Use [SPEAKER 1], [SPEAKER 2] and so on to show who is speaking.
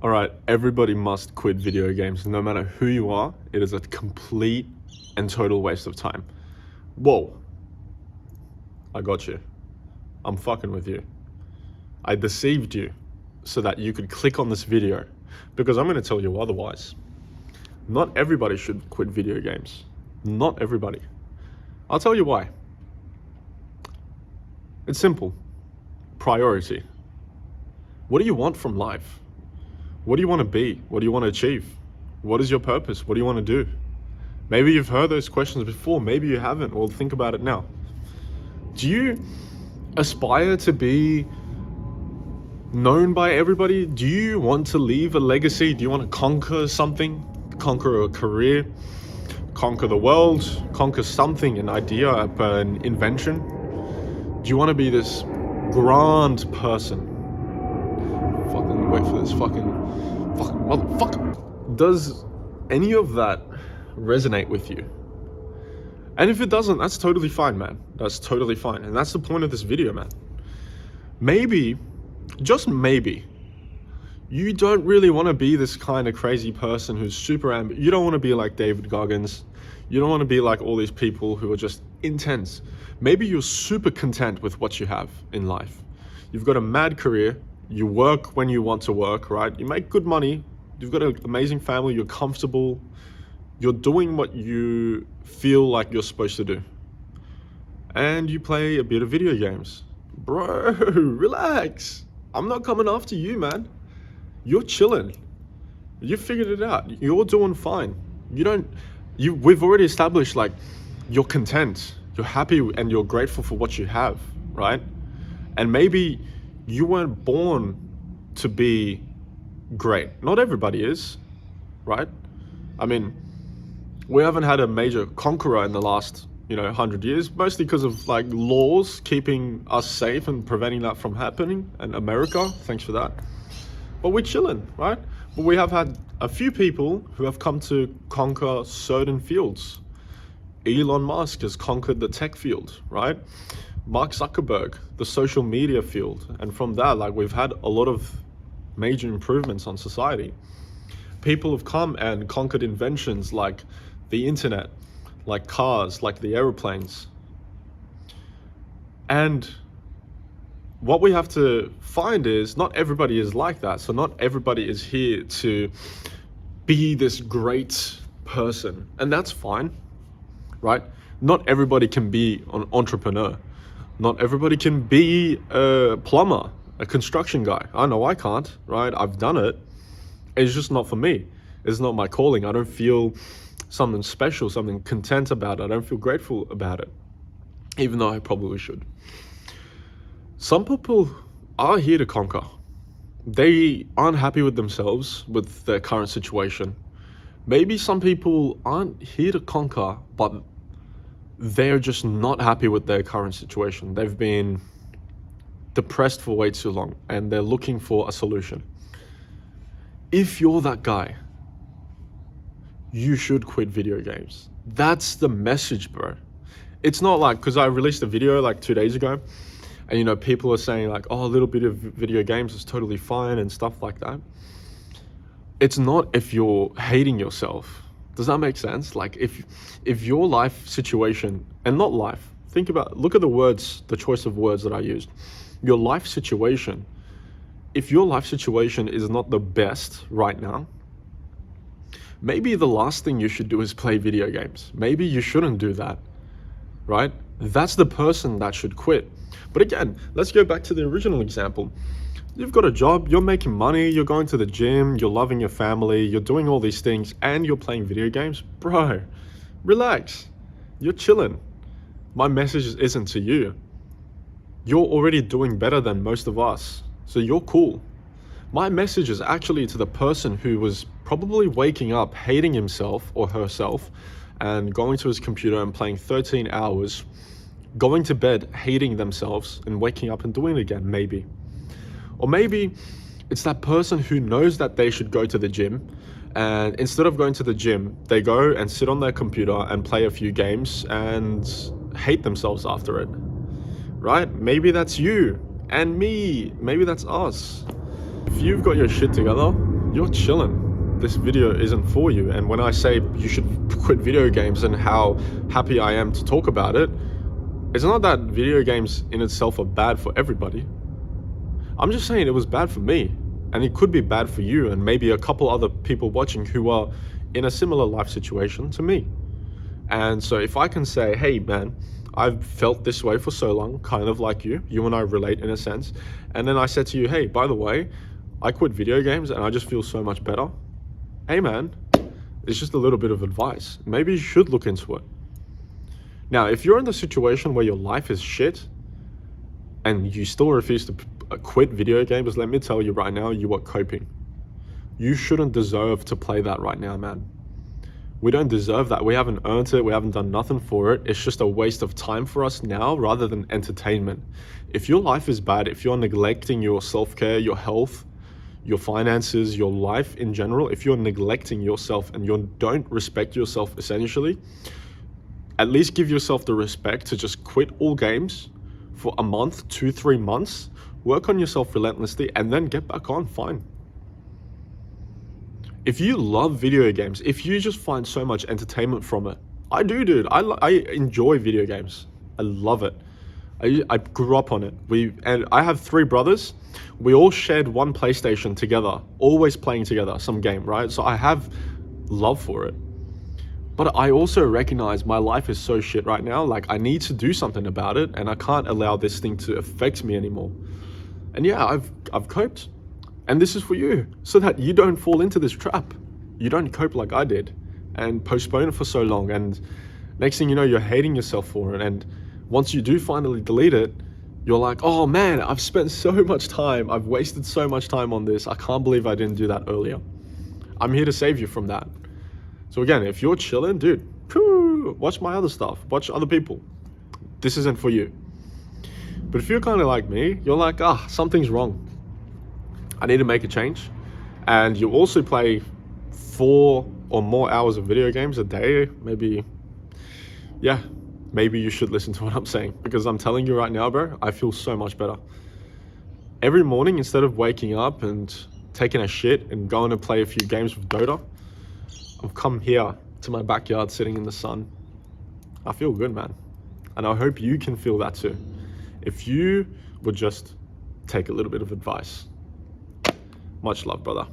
[SPEAKER 1] All right, everybody must quit video games. No matter who you are, it is a complete and total waste of time. Whoa, I got you. I'm fucking with you. I deceived you so that you could click on this video because I'm going to tell you otherwise. Not everybody should quit video games. Not everybody. I'll tell you why. It's simple. Priority. What do you want from life? What do you want to be? What do you want to achieve? What is your purpose? What do you want to do? Maybe you've heard those questions before, maybe you haven't. Well, think about it now. Do you aspire to be known by everybody? Do you want to leave a legacy? Do you want to conquer something? Conquer a career? Conquer the world? Conquer something, an idea, an invention? Do you want to be this grand person? Fucking wait for this fucking motherfucker. Does any of that resonate with you? And if it doesn't, that's totally fine, man. That's totally fine. And that's the point of this video, man. Maybe, just maybe, you don't really want to be this kind of crazy person who's super you don't want to be like David Goggins. You don't want to be like all these people who are just intense. Maybe you're super content with what you have in life. You've got a mad career. You work when you want to work, right? You make good money. You've got an amazing family. You're comfortable. You're doing what you feel like you're supposed to do. And you play a bit of video games. Bro, relax. I'm not coming after you, man. You're chilling. You figured it out. You're doing fine. We've already established, like, you're content. You're happy and you're grateful for what you have, right? And maybe you weren't born to be great. Not everybody is, right? I mean, we haven't had a major conqueror in the last, 100 years, mostly because of like laws keeping us safe and preventing that from happening. And America, thanks for that. But we're chilling, right? But we have had a few people who have come to conquer certain fields. Elon Musk has conquered the tech field, right? Mark Zuckerberg, the social media field. And from that, like, we've had a lot of major improvements on society. People have come and conquered inventions like the internet, like cars, like the aeroplanes. And what we have to find is not everybody is like that. So not everybody is here to be this great person. And that's fine, right? Not everybody can be an entrepreneur. Not everybody can be a plumber, a construction guy. I know I can't, right? I've done it. It's just not for me. It's not my calling. I don't feel something special, something content about it. I don't feel grateful about it, even though I probably should. Some people are here to conquer. They aren't happy with themselves, with their current situation. Maybe some people aren't here to conquer, but they're just not happy with their current situation. They've been depressed for way too long and they're looking for a solution. If you're that guy, you should quit video games. That's the message, bro. It's not like, because I released a video like 2 days ago and people are saying like, oh, a little bit of video games is totally fine and stuff like that. It's not if you're hating yourself. Does that make sense? Like if your life situation, and not life, look at the choice of words that I used. Your life situation. If your life situation is not the best right now, maybe the last thing you should do is play video games. Maybe you shouldn't do that, right? That's the person that should quit. But again, let's go back to the original example. You've got a job, you're making money, you're going to the gym, you're loving your family, you're doing all these things, and you're playing video games. Bro, relax. You're chilling. My message isn't to you. You're already doing better than most of us, so you're cool. My message is actually to the person who was probably waking up hating himself or herself and going to his computer and playing 13 hours, going to bed hating themselves and waking up and doing it again, maybe. Or maybe it's that person who knows that they should go to the gym, and instead of going to the gym, they go and sit on their computer and play a few games and hate themselves after it, right? Maybe that's you and me. Maybe that's us. If you've got your shit together, you're chilling, this video isn't for you. And when I say you should quit video games and how happy I am to talk about it, it's not that video games in itself are bad for everybody. I'm just saying it was bad for me, and it could be bad for you and maybe a couple other people watching who are in a similar life situation to me. And so if I can say, hey man, I've felt this way for so long, kind of like you and I relate in a sense. And then I said to you, hey, by the way, I quit video games and I just feel so much better. Hey man, it's just a little bit of advice. Maybe you should look into it. Now, if you're in the situation where your life is shit and you still refuse to quit video games, let me tell you right now, you are coping. You shouldn't deserve to play that right now, man. We don't deserve that. We haven't earned it. We haven't done nothing for it. It's just a waste of time for us now rather than entertainment. If your life is bad, if you're neglecting your self-care, your health, your finances, your life in general, if you're neglecting yourself and you don't respect yourself essentially, at least give yourself the respect to just quit all games for a month, 2-3 months, work on yourself relentlessly, and then get back on, fine. If you love video games, if you just find so much entertainment from it, I do, dude. I enjoy video games. I love it. I grew up on it. And I have 3 brothers. We all shared one PlayStation together, always playing together, some game, right? So I have love for it. But I also recognize my life is so shit right now. Like, I need to do something about it, and I can't allow this thing to affect me anymore. And yeah, I've coped. And this is for you, so that you don't fall into this trap. You don't cope like I did and postpone it for so long. And next thing you know, you're hating yourself for it. And once you do finally delete it, you're like, oh man, I've spent so much time. I've wasted so much time on this. I can't believe I didn't do that earlier. I'm here to save you from that. So again, if you're chilling, dude, watch my other stuff. Watch other people. This isn't for you. But if you're kind of like me, you're like, something's wrong. I need to make a change. And you also play 4 or more hours of video games a day, maybe you should listen to what I'm saying, because I'm telling you right now, bro, I feel so much better. Every morning, instead of waking up and taking a shit and going to play a few games with Dota, I've come here to my backyard sitting in the sun. I feel good, man. And I hope you can feel that too. If you would just take a little bit of advice. Much love, brother.